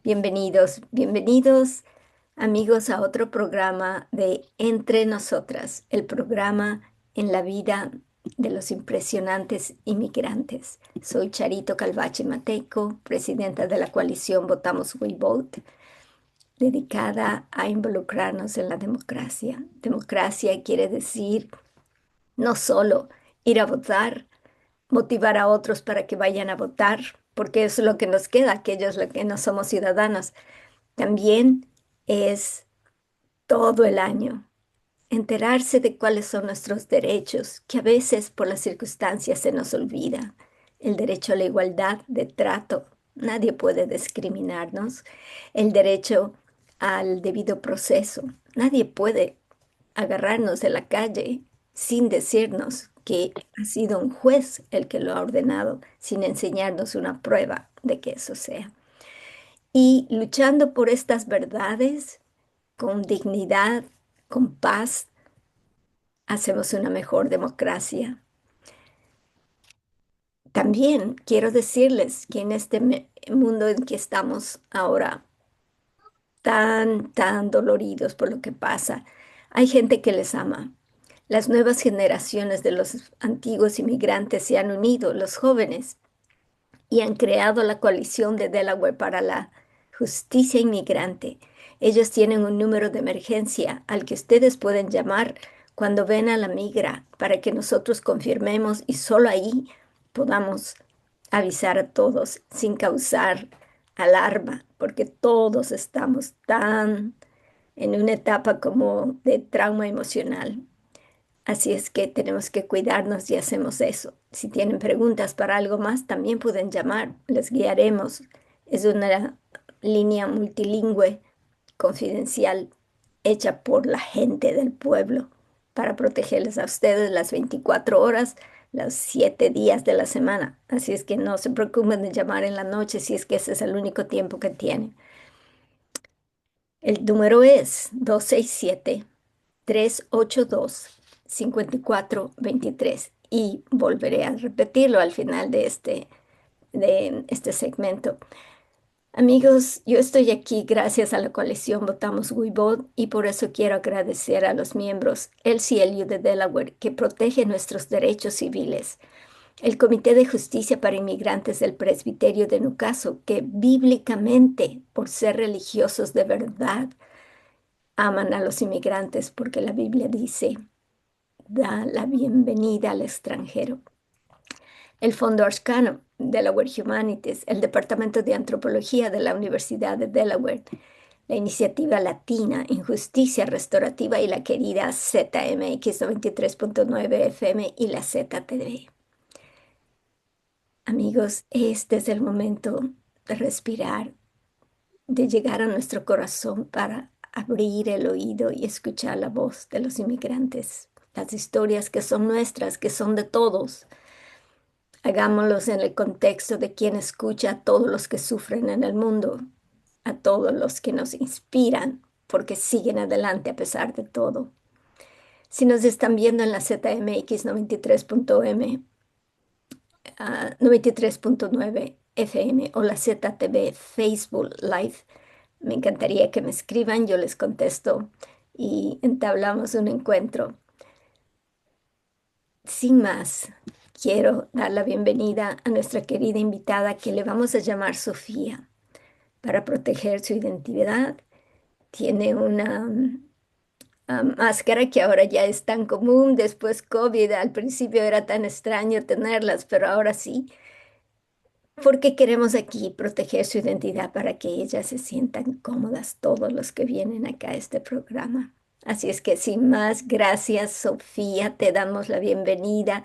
Bienvenidos, bienvenidos amigos a otro programa de Entre Nosotras, el programa en la vida de los impresionantes inmigrantes. Soy Charito Calvache Mateco, presidenta de la coalición Votamos We Vote, dedicada a involucrarnos en la democracia. Democracia quiere decir no solo ir a votar, motivar a otros para que vayan a votar, porque eso es lo que nos queda, aquellos los que no somos ciudadanos. También es todo el año enterarse de cuáles son nuestros derechos, que a veces por las circunstancias se nos olvida. El derecho a la igualdad de trato, nadie puede discriminarnos. El derecho al debido proceso, nadie puede agarrarnos de la calle sin decirnos que ha sido un juez el que lo ha ordenado, sin enseñarnos una prueba de que eso sea. Y luchando por estas verdades con dignidad, con paz, hacemos una mejor democracia. También quiero decirles que en este mundo en que estamos ahora, tan doloridos por lo que pasa, hay gente que les ama. Las nuevas generaciones de los antiguos inmigrantes se han unido, los jóvenes, y han creado la coalición de Delaware para la justicia inmigrante. Ellos tienen un número de emergencia al que ustedes pueden llamar cuando ven a la migra para que nosotros confirmemos y solo ahí podamos avisar a todos sin causar alarma, porque todos estamos tan en una etapa como de trauma emocional. Así es que tenemos que cuidarnos y hacemos eso. Si tienen preguntas para algo más, también pueden llamar, les guiaremos. Es una línea multilingüe, confidencial, hecha por la gente del pueblo para protegerles a ustedes las 24 horas, los 7 días de la semana. Así es que no se preocupen de llamar en la noche si es que ese es el único tiempo que tienen. El número es 267-382-5423 y volveré a repetirlo al final de este segmento. Amigos, yo estoy aquí gracias a la coalición Votamos We Vote y por eso quiero agradecer a los miembros el CLU de Delaware que protege nuestros derechos civiles, el Comité de Justicia para Inmigrantes del Presbiterio de Nucaso, que bíblicamente, por ser religiosos de verdad, aman a los inmigrantes porque la Biblia dice, da la bienvenida al extranjero. El Fondo Arcano, Delaware Humanities, el Departamento de Antropología de la Universidad de Delaware, la Iniciativa Latina en Justicia Restaurativa y la querida ZMX 93.9 FM y la ZTV. Amigos, este es el momento de respirar, de llegar a nuestro corazón para abrir el oído y escuchar la voz de los inmigrantes, las historias que son nuestras, que son de todos. Hagámoslos en el contexto de quien escucha a todos los que sufren en el mundo, a todos los que nos inspiran porque siguen adelante a pesar de todo. Si nos están viendo en la ZMX 93.m, 93.9 FM o la ZTV Facebook Live, me encantaría que me escriban, yo les contesto y entablamos un encuentro. Sin más, quiero dar la bienvenida a nuestra querida invitada que le vamos a llamar Sofía para proteger su identidad. Tiene una máscara que ahora ya es tan común después COVID. Al principio era tan extraño tenerlas, pero ahora sí, porque queremos aquí proteger su identidad para que ellas se sientan cómodas, todos los que vienen acá a este programa. Así es que sin más, gracias Sofía, te damos la bienvenida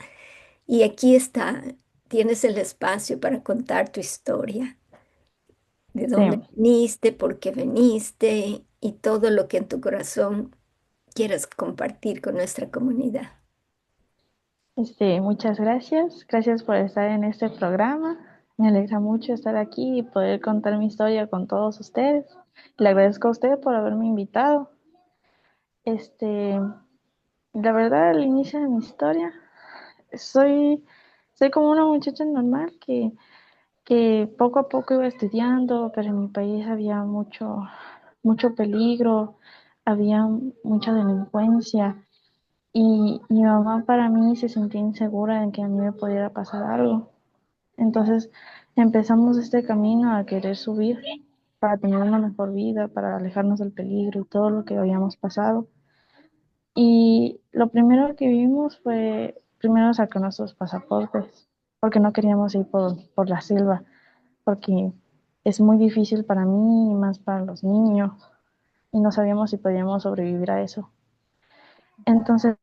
y aquí está, tienes el espacio para contar tu historia, de Sí, dónde viniste, por qué viniste y todo lo que en tu corazón quieras compartir con nuestra comunidad. muchas gracias. Gracias por estar en este programa. Me alegra mucho estar aquí y poder contar mi historia con todos ustedes. Le agradezco a usted por haberme invitado. Este, la verdad, al inicio de mi historia, soy, soy como una muchacha normal que Poco a poco iba estudiando, pero en mi país había mucho peligro, había mucha delincuencia y mi mamá para mí se sentía insegura en que a mí me pudiera pasar algo. Entonces empezamos este camino a querer subir para tener una mejor vida, para alejarnos del peligro y todo lo que habíamos pasado. Y lo primero que vimos fue primero sacar nuestros pasaportes, porque no queríamos ir por la selva, porque es muy difícil para mí y más para los niños, y no sabíamos si podíamos sobrevivir a eso. Entonces,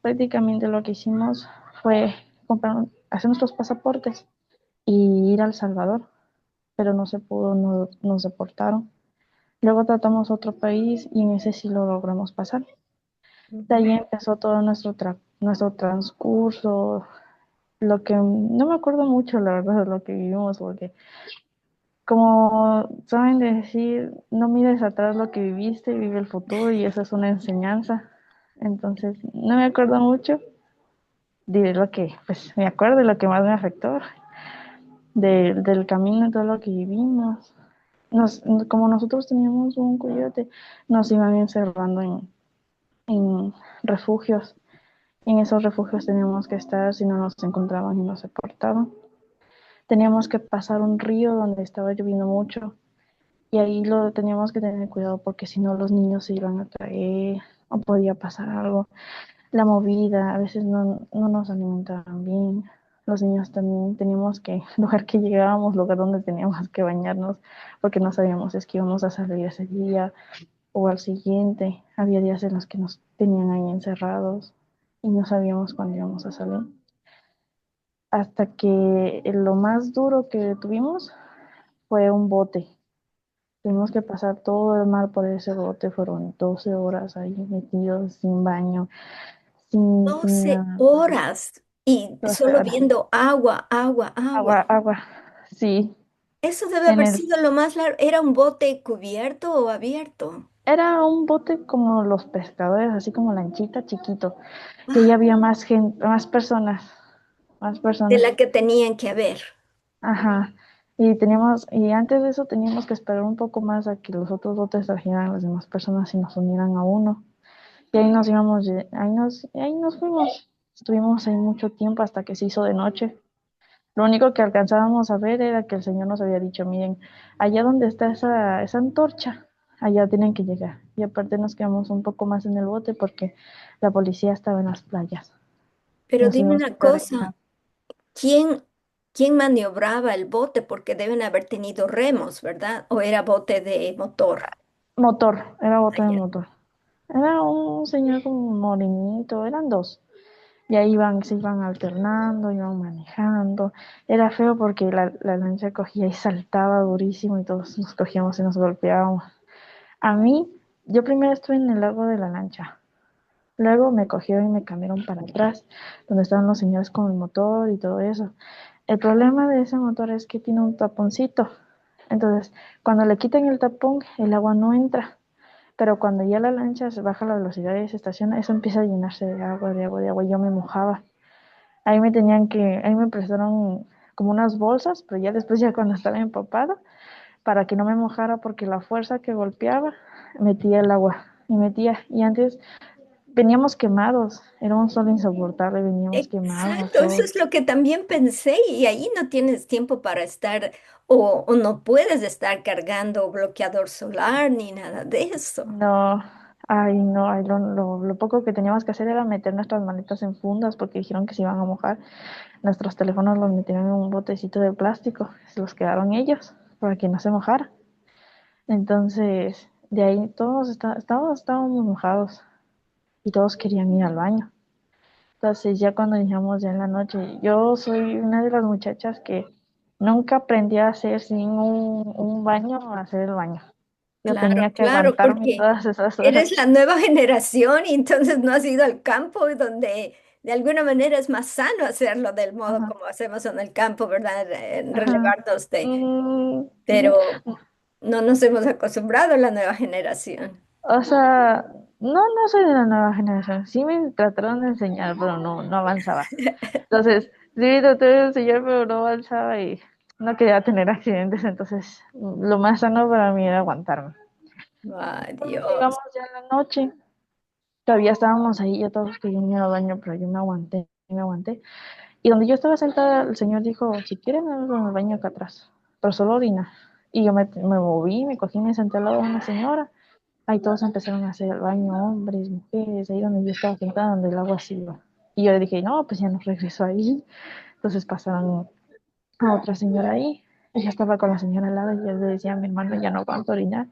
prácticamente lo que hicimos fue hacer nuestros pasaportes y ir a El Salvador, pero no se pudo, no, nos deportaron. Luego tratamos otro país y en ese sí lo logramos pasar. De Ujú. ahí empezó todo nuestro transcurso, lo que no me acuerdo mucho, la verdad, de lo que vivimos, porque como saben decir, no mires atrás lo que viviste, vive el futuro y esa es una enseñanza. Entonces, no me acuerdo mucho, diré lo que, pues me acuerdo de lo que más me afectó, del camino y todo lo que vivimos. Como nosotros teníamos un coyote, nos iban encerrando en refugios. En esos refugios teníamos que estar si no nos encontraban y nos deportaban. Teníamos que pasar un río donde estaba lloviendo mucho y ahí lo teníamos que tener cuidado porque si no los niños se iban a traer o podía pasar algo. La movida, a veces no nos alimentaban bien. Los niños también teníamos que, lugar que llegábamos, lugar donde teníamos que bañarnos, porque no sabíamos si es que íbamos a salir ese día o al siguiente. Había días en los que nos tenían ahí encerrados y no sabíamos cuándo íbamos a salir. Hasta que lo más duro que tuvimos fue un bote. Tuvimos que pasar todo el mar por ese bote, fueron 12 horas ahí metidos, sin baño, sin 12 nada, horas y 12 solo horas. viendo agua, agua, agua. Agua, sí. Eso debe En haber el, sido lo más largo. ¿Era un bote cubierto o abierto? era un bote como los pescadores, así como lanchita chiquito. Y ahí Ah, había más gente, más personas, más de personas. la que tenían que haber. Ajá. Y antes de eso teníamos que esperar un poco más a que los otros botes trajeran a las demás personas y nos unieran a uno. Y ahí nos íbamos, ahí nos fuimos. Estuvimos ahí mucho tiempo hasta que se hizo de noche. Lo único que alcanzábamos a ver era que el Señor nos había dicho, miren, allá donde está esa antorcha, allá tienen que llegar. Y aparte nos quedamos un poco más en el bote porque la policía estaba en las playas. Pero Nos dime tuvimos que una quedar cosa, ahí. ¿quién, quién maniobraba el bote? Porque deben haber tenido remos, ¿verdad? ¿O era bote de motor? Motor, era bote de Allá. motor. Era un señor como un morenito, eran dos. Y ahí se iban alternando, iban manejando. Era feo porque la lancha cogía y saltaba durísimo y todos nos cogíamos y nos golpeábamos. A mí, yo primero estuve en el lago de la lancha. Luego me cogieron y me cambiaron para atrás, donde estaban los señores con el motor y todo eso. El problema de ese motor es que tiene un taponcito. Entonces, cuando le quitan el tapón, el agua no entra. Pero cuando ya la lancha se baja la velocidad y se estaciona, eso empieza a llenarse de agua, de agua, de agua. Y yo me mojaba. Ahí me prestaron como unas bolsas, pero ya después, ya cuando estaba empapada, para que no me mojara, porque la fuerza que golpeaba metía el agua y metía. Y antes veníamos quemados, era un sol insoportable, veníamos quemados Exacto, eso todos. es lo que también pensé y ahí no tienes tiempo para estar o no puedes estar cargando bloqueador solar ni nada de eso. No, ay, no, ay, lo poco que teníamos que hacer era meter nuestras maletas en fundas porque dijeron que se iban a mojar. Nuestros teléfonos los metieron en un botecito de plástico, se los quedaron ellos para que no se mojara. Entonces, de ahí estábamos mojados y todos querían ir al baño. Entonces, ya cuando llegamos ya en la noche, yo soy una de las muchachas que nunca aprendí a hacer sin un baño, a hacer el baño. Yo Claro, tenía que claro, aguantarme porque todas esas horas. eres la nueva generación y entonces no has ido al campo donde de alguna manera es más sano hacerlo del modo Ajá, como hacemos en el campo, ¿verdad? ajá. Relevarnos de, Mm, pero no nos hemos acostumbrado a la nueva generación. o sea, no soy de la nueva generación. Sí me trataron de enseñar, pero no avanzaba. Entonces, Sí, traté de enseñar, pero no avanzaba y no quería tener accidentes, entonces lo más sano para mí era aguantarme. Ay, Cuando Dios. llegamos ya en la noche, todavía estábamos ahí, ya todos querían ir al baño, pero yo me aguanté, me aguanté. Y donde yo estaba sentada, el señor dijo, si quieren, nos vamos al baño acá atrás, pero solo orina. Y yo me moví, me cogí, me senté al lado de una señora. Ahí todos empezaron a hacer el baño, hombres, mujeres, ahí donde yo estaba sentada, donde el agua se iba. Y yo le dije, no, pues ya nos regresó ahí. Entonces pasaron a otra señora ahí. Ella estaba con la señora al lado y yo le decía a mi hermano, ya no aguanto orinar,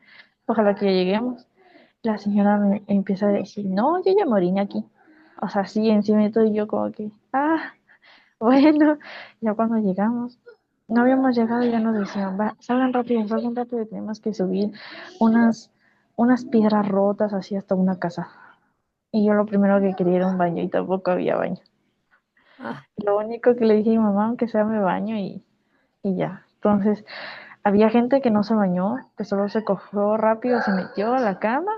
ojalá que ya lleguemos. La señora me empieza a decir, no, yo ya me oriné aquí. O sea, sí, encima de todo, y yo como que, bueno, ya cuando llegamos, no habíamos llegado y ya nos decían, va, salgan rápido, tenemos que subir unas, unas piedras rotas así hasta una casa. Y yo lo primero que quería era un baño y tampoco había baño. Ah, Lo único que le dije a mi mamá, aunque sea me baño y ya. Entonces, había gente que no se bañó, que solo se cogió rápido, se metió a la cama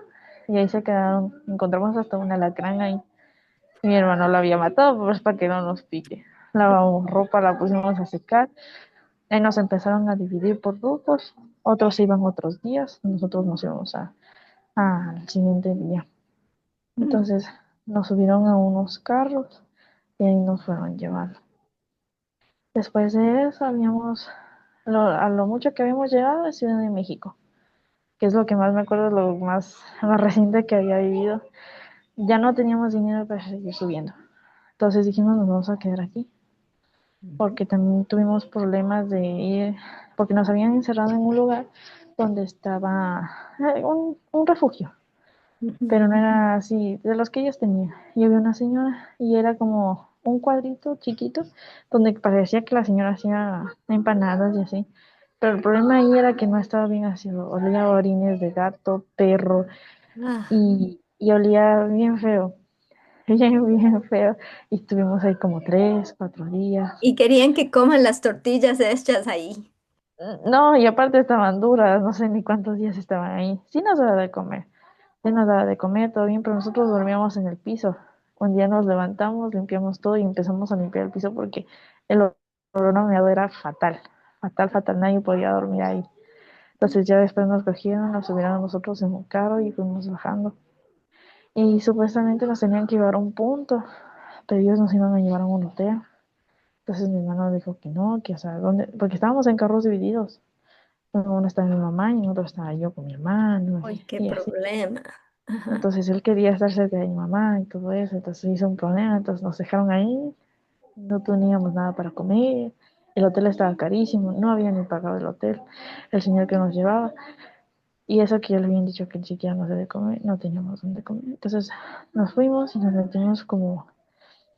y ahí se quedaron. Encontramos hasta un alacrán ahí. Y mi hermano la había matado, pues para que no nos pique. Lavamos ropa, la pusimos a secar. Ahí nos empezaron a dividir por grupos. Otros iban otros días, nosotros nos íbamos al siguiente día. mm, Entonces nos subieron a unos carros y ahí nos fueron llevando. Después de eso, a lo mucho que habíamos llegado a Ciudad de México, que es lo que más me acuerdo, más reciente que había vivido. Ya no teníamos dinero para seguir subiendo. Entonces dijimos, nos vamos a quedar aquí, ujú, porque también tuvimos problemas de ir, porque nos habían encerrado en un lugar donde estaba un refugio, ujú. pero no era así de los que ellos tenían. Y había una señora y era como un cuadrito chiquito donde parecía que la señora hacía empanadas y así. Pero el problema ahí era que no estaba bien así, olía a orines de gato, perro Ah, y olía bien feo, bien feo. Y estuvimos ahí como 3, 4 días. y querían que coman las tortillas hechas ahí. No, y aparte estaban duras, no sé ni cuántos días estaban ahí. Sí nos daba de comer, sí nos daba de comer, todo bien, pero nosotros dormíamos en el piso. Un día nos levantamos, limpiamos todo y empezamos a limpiar el piso porque el olor a meado era fatal, fatal, fatal, nadie podía dormir ahí. Entonces ya después nos cogieron, nos subieron a nosotros en un carro y fuimos bajando. Y supuestamente nos tenían que llevar a un punto, pero ellos nos iban a llevar a un hotel. Entonces mi hermano dijo que no, que o sea, ¿dónde? Porque estábamos en carros divididos. En uno estaba mi mamá y en otro estaba yo con mi hermano Uy, qué y así. problema. Ajá. Entonces él quería estar cerca de mi mamá y todo eso, entonces hizo un problema, entonces nos dejaron ahí, no teníamos nada para comer, el hotel estaba carísimo, no había ni pagado el hotel, el señor que nos llevaba, y eso que ya le habían dicho que ni siquiera nos debe comer, no teníamos dónde comer. Entonces nos fuimos y nos metimos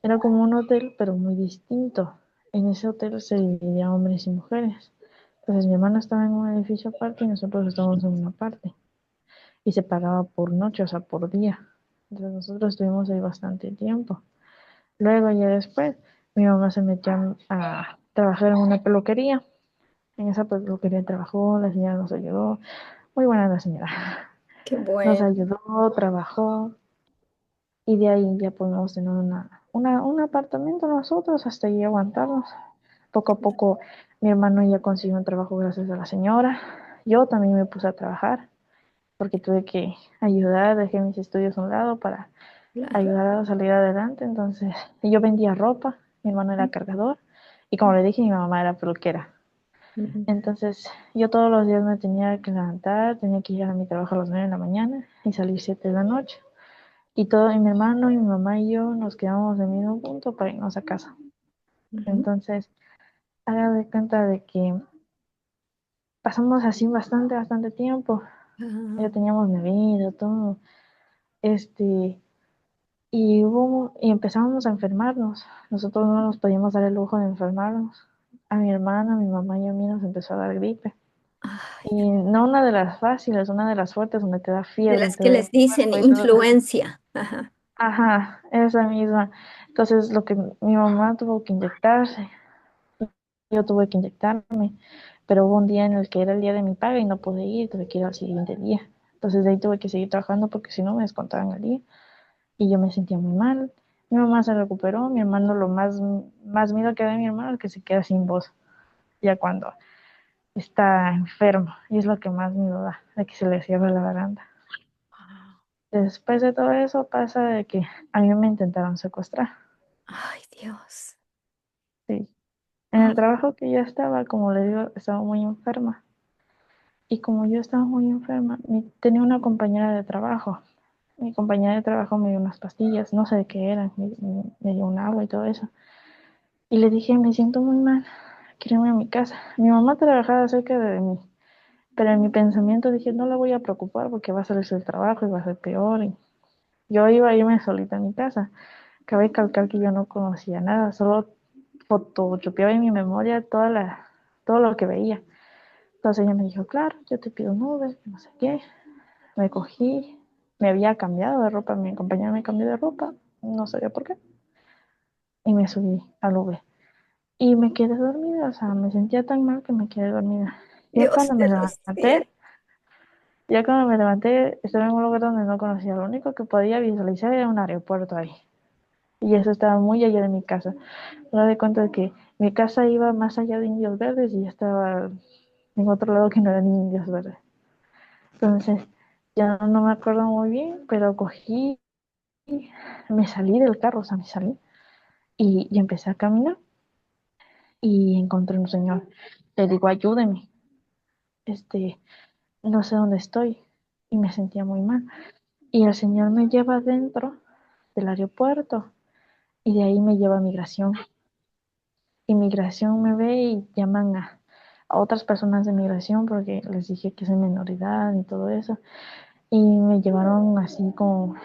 era como un hotel, pero muy distinto. En ese hotel se dividía hombres y mujeres. Entonces mi hermano estaba en un edificio aparte y nosotros estábamos en una parte. Y se pagaba por noche, o sea, por día. Entonces nosotros estuvimos ahí bastante tiempo. Luego ya después mi mamá se metió a trabajar en una peluquería. En esa peluquería trabajó, la señora nos ayudó. Muy buena la señora. Qué Nos bueno. ayudó, trabajó y de ahí ya pudimos tener un apartamento nosotros hasta ahí aguantarnos. Poco a poco mi hermano ya consiguió un trabajo gracias a la señora. Yo también me puse a trabajar porque tuve que ayudar, dejé mis estudios a un lado para Claro. ayudar a salir adelante. Entonces, yo vendía ropa, mi hermano era cargador y como le dije, mi mamá era peluquera. Ujú. Entonces, yo todos los días me tenía que levantar, tenía que ir a mi trabajo a las 9 de la mañana y salir 7 de la noche. Y mi hermano, y mi mamá y yo nos quedamos en el mismo punto para irnos a casa. Ujú. Entonces, haga de cuenta de que pasamos así bastante tiempo. Ya Ah, teníamos bebida, todo. Este, y empezábamos a enfermarnos. Nosotros no nos podíamos dar el lujo de enfermarnos. A mi hermana, a mi mamá y a mí nos empezó a dar gripe. ay, Y no una de las fáciles, una de las fuertes donde te da de fiebre y las te que duele les el dicen cuerpo y todo eso. influencia. Ajá. Ajá, esa misma. Entonces, lo que mi mamá tuvo que inyectarse, yo tuve que inyectarme, pero hubo un día en el que era el día de mi paga y no pude ir, tuve que ir al siguiente día. Entonces, de ahí tuve que seguir trabajando porque si no me descontaban el día y yo me sentía muy mal. Mi mamá se recuperó, mi hermano más miedo que da mi hermano es que se queda sin voz, ya cuando está enfermo, y es lo que más miedo da, de que se le cierre la garganta. Ah, Después de todo eso pasa de que a mí me intentaron secuestrar. ay, Dios. Sí. En el Ah, trabajo que yo estaba, como le digo, estaba muy enferma. Y como yo estaba muy enferma, tenía una compañera de trabajo. Mi compañera de trabajo me dio unas pastillas, no sé de qué eran, me dio un agua y todo eso. Y le dije, me siento muy mal, quiero irme a mi casa. Mi mamá trabajaba cerca de mí, pero en mi pensamiento dije, no la voy a preocupar porque va a salirse del trabajo y va a ser peor. Y yo iba a irme solita a mi casa. Cabe calcar que yo no conocía nada, solo photoshopeaba en mi memoria todo lo que veía. Entonces ella me dijo, claro, yo te pido un Uber, que no sé qué. Me cogí, me había cambiado de ropa, mi compañera me cambió de ropa, no sabía por qué, y me subí al Uber. Y me quedé dormida, o sea, me sentía tan mal que me quedé dormida. Ya Dios cuando de me los cielos. levanté, ya cuando me levanté, estaba en un lugar donde no conocía, lo único que podía visualizar era un aeropuerto ahí. Y eso estaba muy allá de mi casa. Me doy cuenta de que mi casa iba más allá de Indios Verdes y yo estaba en otro lado que no era ni Indios Verdes. Entonces, ya no me acuerdo muy bien, pero cogí, me salí del carro, o sea, me salí y empecé a caminar y encontré un señor. Le digo, ayúdeme, este, no sé dónde estoy y me sentía muy mal. Y el señor me lleva adentro del aeropuerto y de ahí me lleva a migración. Inmigración me ve y llaman a otras personas de migración porque les dije que soy menor de edad y todo eso. Y me llevaron así con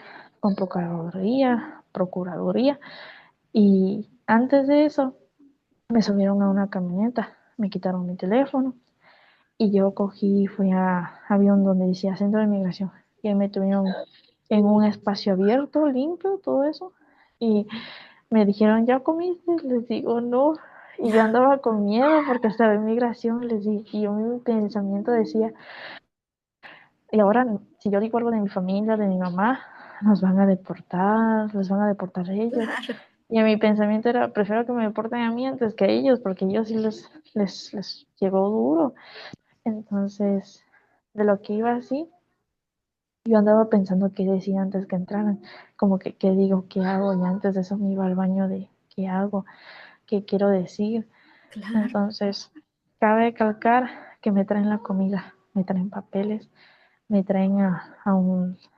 procuraduría. Y antes de eso me subieron a una camioneta, me quitaron mi teléfono y yo cogí y fui a avión donde decía Centro de Migración. Y ahí me tuvieron en un espacio abierto, limpio, todo eso. Y me dijeron, ¿ya comiste? Les digo, no. Y yo andaba con miedo porque estaba en migración. Les dije, y yo mi pensamiento decía, y ahora si yo digo algo de mi familia, de mi mamá, nos van a deportar, los van a deportar a ellos. Claro. Y en mi pensamiento era, prefiero que me deporten a mí antes que a ellos, porque a ellos sí les llegó duro. Entonces, de lo que iba así, yo andaba pensando qué decía antes que entraran, como que qué digo, qué hago, y antes de eso me iba al baño de qué hago, qué quiero decir. Claro. Entonces, cabe calcar que me traen la comida, me traen papeles, me traen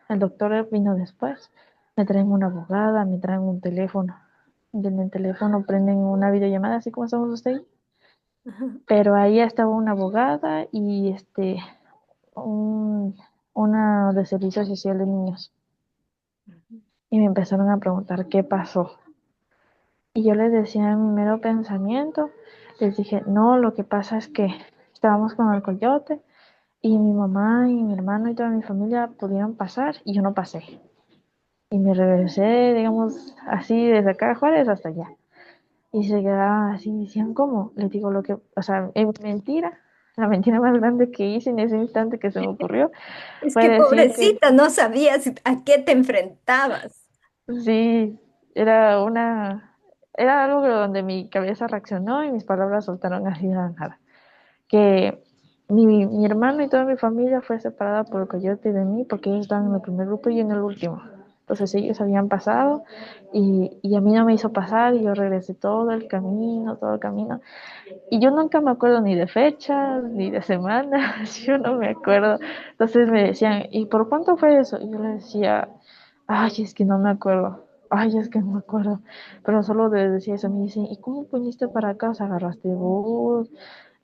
el doctor vino después, me traen una abogada, me traen un teléfono. Y en el teléfono prenden una videollamada, así como estamos usted, Ajá. pero ahí estaba una abogada y un, una de servicio social de niños. Y me empezaron a preguntar qué pasó. Y yo les decía en mi mero pensamiento, les dije, no, lo que pasa es que estábamos con el coyote y mi mamá y mi hermano y toda mi familia pudieron pasar y yo no pasé. Y me regresé, digamos, así desde acá de Juárez hasta allá. Y se quedaban así, decían, ¿cómo? Les digo lo que, o sea, es mentira. La mentira más grande que hice en ese instante que se me ocurrió Es fue que decir que pobrecita, no sabías a qué te enfrentabas. sí, era algo donde mi cabeza reaccionó y mis palabras soltaron así de la nada. Que mi hermano y toda mi familia fue separada por el coyote de mí porque ellos estaban en el primer grupo y yo en el último. Entonces ellos habían pasado y a mí no me hizo pasar y yo regresé todo el camino. Y yo nunca me acuerdo ni de fechas, ni de semanas, yo no me acuerdo. Entonces me decían, ¿y por cuánto fue eso? Y yo les decía, ay, es que no me acuerdo. Ay, es que no me acuerdo. Pero solo les decía eso. Me dicen, ¿y cómo viniste para acá? O sea, ¿agarraste bus?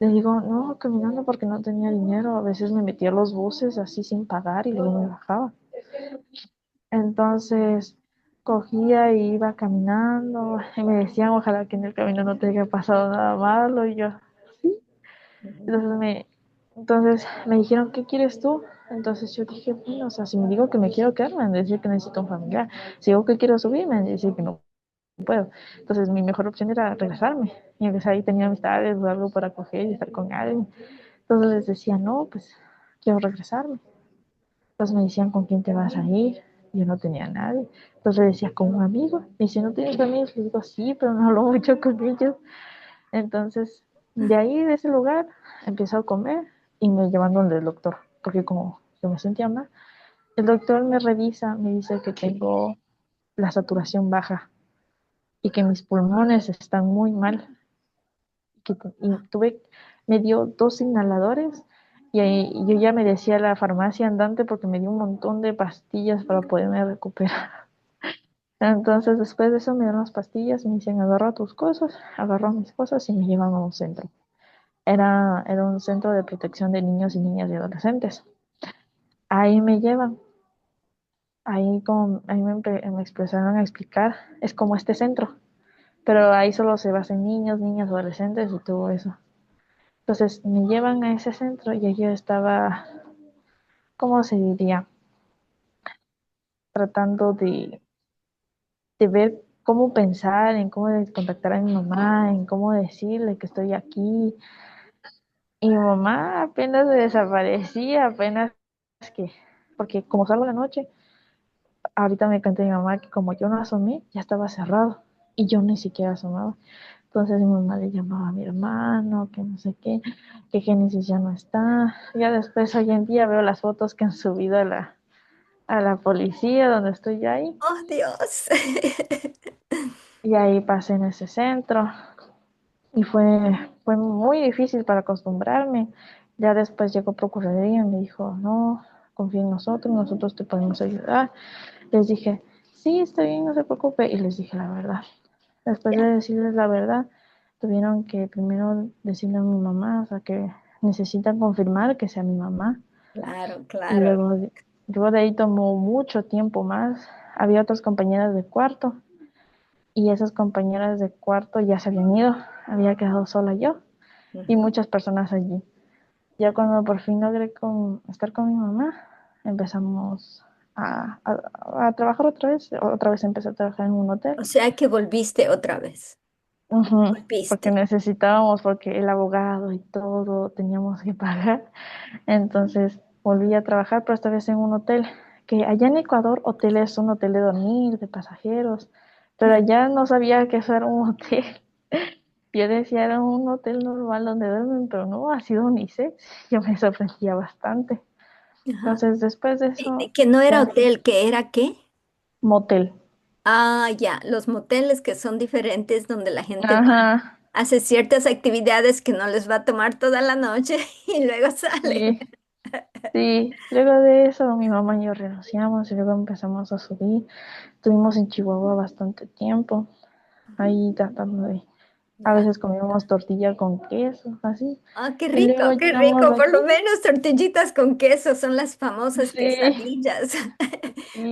Les digo, no, caminando porque no tenía dinero. A veces me metía a los buses así sin pagar y luego me bajaba. Entonces cogía y iba caminando y me decían, ojalá que en el camino no te haya pasado nada malo. Y yo, Ujú. entonces me dijeron, ¿qué quieres tú? Entonces yo dije, bueno, o sea, si me digo que me quiero quedar, me van a decir que necesito un familiar. Si digo que quiero subir, me van a decir que no puedo. Entonces mi mejor opción era regresarme. Y empecé ahí tenía amistades o algo para coger y estar con alguien. Entonces les decía, no, pues quiero regresarme. Entonces me decían, ¿con quién te vas a ir? Yo no tenía a nadie. Entonces le decía, ¿con un amigo? Y si no tienes amigos, le digo, sí, pero no hablo mucho con ellos. Entonces, de ahí, de ese lugar, empiezo a comer y me llevan donde el doctor, porque como yo me sentía mal, el doctor me revisa, me dice que tengo la saturación baja y que mis pulmones están muy mal. Y me dio 2 inhaladores y ahí, yo ya me decía la farmacia andante porque me dio un montón de pastillas para poderme recuperar. Entonces, después de eso me dieron las pastillas, me dicen, agarra tus cosas, agarro mis cosas y me llevan a un centro. Era un centro de protección de niños y niñas y adolescentes. Ahí me llevan, ahí me empezaron a explicar, es como este centro, pero ahí solo se basa en niños, niñas, adolescentes y todo eso. Entonces me llevan a ese centro y yo estaba, ¿cómo se diría? Tratando de ver cómo pensar, en cómo contactar a mi mamá, en cómo decirle que estoy aquí. Y mi mamá apenas se desaparecía, apenas que, porque como salgo la noche, ahorita me cuenta mi mamá que como yo no asomé, ya estaba cerrado y yo ni siquiera asomaba. Entonces mi mamá le llamaba a mi hermano, que no sé qué, que Génesis ya no está. Ya después hoy en día veo las fotos que han subido a la policía donde estoy yo ahí. Oh, Dios. Y ahí pasé en ese centro y fue muy difícil para acostumbrarme. Ya después llegó Procuraduría y me dijo, no, confía en nosotros, nosotros te podemos ayudar. Les dije, sí, está bien, no se preocupe. Y les dije la verdad. Después de Ya, decirles la verdad, tuvieron que primero decirle a mi mamá, o sea, que necesitan confirmar que sea mi mamá. claro, Y claro. luego de ahí tomó mucho tiempo más. Había otras compañeras de cuarto y esas compañeras de cuarto ya se habían ido. Había quedado sola yo y Ujú. muchas personas allí. Ya cuando por fin logré estar con mi mamá, empezamos a trabajar otra vez. Otra vez empecé a trabajar en un hotel. O sea que volviste otra vez. Ujú. Porque Volviste. necesitábamos, porque el abogado y todo teníamos que pagar. Entonces volví a trabajar, pero esta vez en un hotel, que allá en Ecuador, hotel es un hotel de dormir, de pasajeros, pero allá no sabía que eso era un hotel. Yo decía, era un hotel normal donde duermen, pero no, ha sido unisex. Yo me sorprendía bastante. Ajá. Entonces, después de eso, Que no era ya, hotel, que era qué. motel. Ah, ya, los moteles que son diferentes donde la gente va, Ajá, hace ciertas actividades que no les va a tomar toda la noche y luego sale. sí. Sí, luego de eso mi mamá y yo renunciamos y luego empezamos a subir. Estuvimos en Chihuahua bastante tiempo, ahí tratando de, a Ya. veces comíamos tortilla con queso, así. Ah, Y luego qué llegamos rico. Por aquí. lo menos tortillitas con queso son las famosas Sí, quesadillas.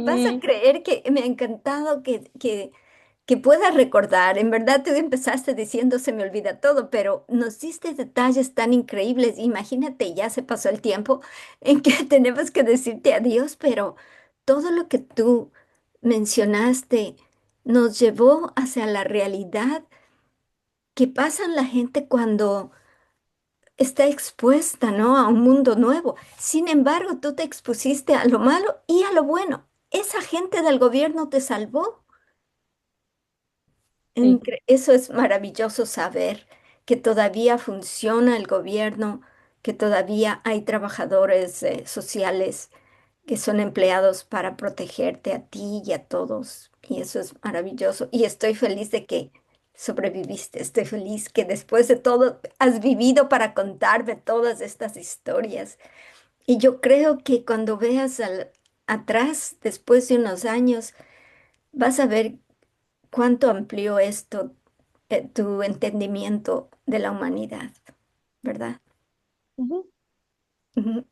Vas a sí. creer que me ha encantado que puedas recordar. En verdad, tú empezaste diciendo se me olvida todo, pero nos diste detalles tan increíbles. Imagínate, ya se pasó el tiempo en que tenemos que decirte adiós, pero todo lo que tú mencionaste nos llevó hacia la realidad que pasa la gente cuando está expuesta, ¿no? A un mundo nuevo. Sin embargo, tú te expusiste a lo malo y a lo bueno. Esa gente del gobierno te salvó. Sí. Eso es maravilloso saber que todavía funciona el gobierno, que todavía hay trabajadores sociales que son empleados para protegerte a ti y a todos. Y eso es maravilloso. Y estoy feliz de que sobreviviste. Estoy feliz que después de todo has vivido para contarme todas estas historias. Y yo creo que cuando veas atrás, después de unos años, vas a ver cuánto amplió esto tu entendimiento de la humanidad, ¿verdad? Ujú, Ujú.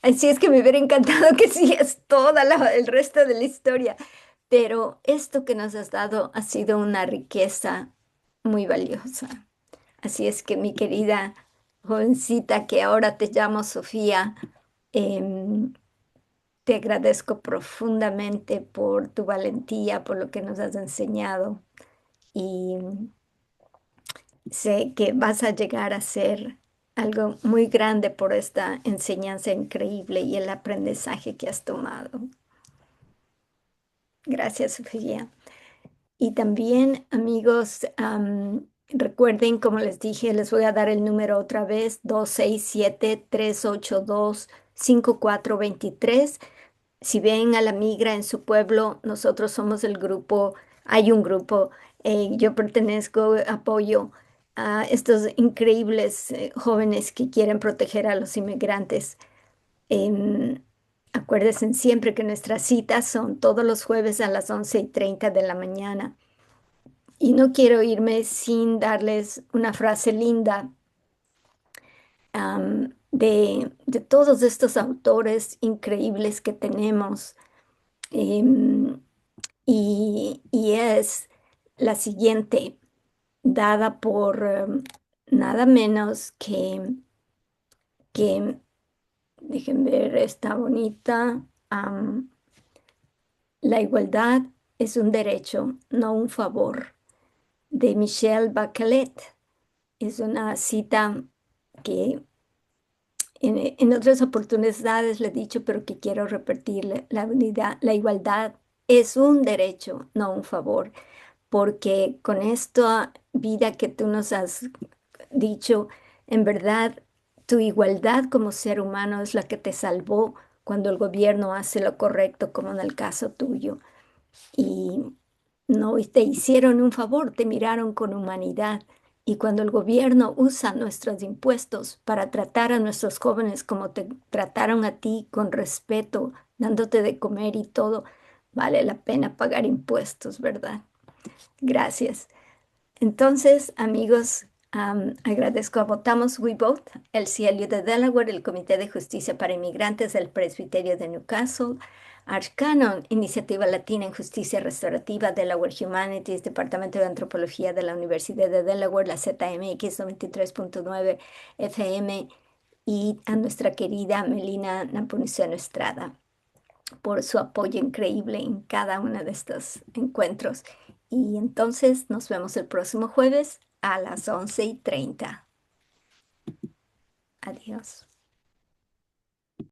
Así es que me hubiera encantado que sigas toda el resto de la historia, pero esto que nos has dado ha sido una riqueza muy valiosa. Así es que mi querida jovencita, que ahora te llamo Sofía, em, te agradezco profundamente por tu valentía, por lo que nos has enseñado y sé que vas a llegar a ser algo muy grande por esta enseñanza increíble y el aprendizaje que has tomado. Gracias, Sofía. Y también, amigos, recuerden, como les dije, les voy a dar el número otra vez, 267-382-5423. Si ven a la migra en su pueblo, nosotros somos el grupo, hay un grupo, yo pertenezco, apoyo a estos increíbles jóvenes que quieren proteger a los inmigrantes. Em, Acuérdense siempre que nuestras citas son todos los jueves a las 11:30 de la mañana. Y no quiero irme sin darles una frase linda de todos estos autores increíbles que tenemos. Em, y es la siguiente, dada por nada menos que, dejen ver, está bonita. La igualdad es un derecho, no un favor, de Michelle Bachelet. Es una cita que en otras oportunidades le he dicho, pero que quiero repetirle. La unidad, la igualdad es un derecho, no un favor, porque con esta vida que tú nos has dicho, en verdad, tu igualdad como ser humano es la que te salvó cuando el gobierno hace lo correcto, como en el caso tuyo. Y no te hicieron un favor, te miraron con humanidad. Y cuando el gobierno usa nuestros impuestos para tratar a nuestros jóvenes como te trataron a ti, con respeto, dándote de comer y todo, vale la pena pagar impuestos, ¿verdad? Gracias. Entonces, amigos, agradezco a Votamos We Vote, el CLU de Delaware, el Comité de Justicia para Inmigrantes del Presbiterio de Newcastle, Arcanon, Iniciativa Latina en Justicia Restaurativa, Delaware Humanities, Departamento de Antropología de la Universidad de Delaware, la ZMX 93.9 FM, y a nuestra querida Melina Naponiceno Estrada por su apoyo increíble en cada uno de estos encuentros. Y entonces nos vemos el próximo jueves a las 11:30. Adiós.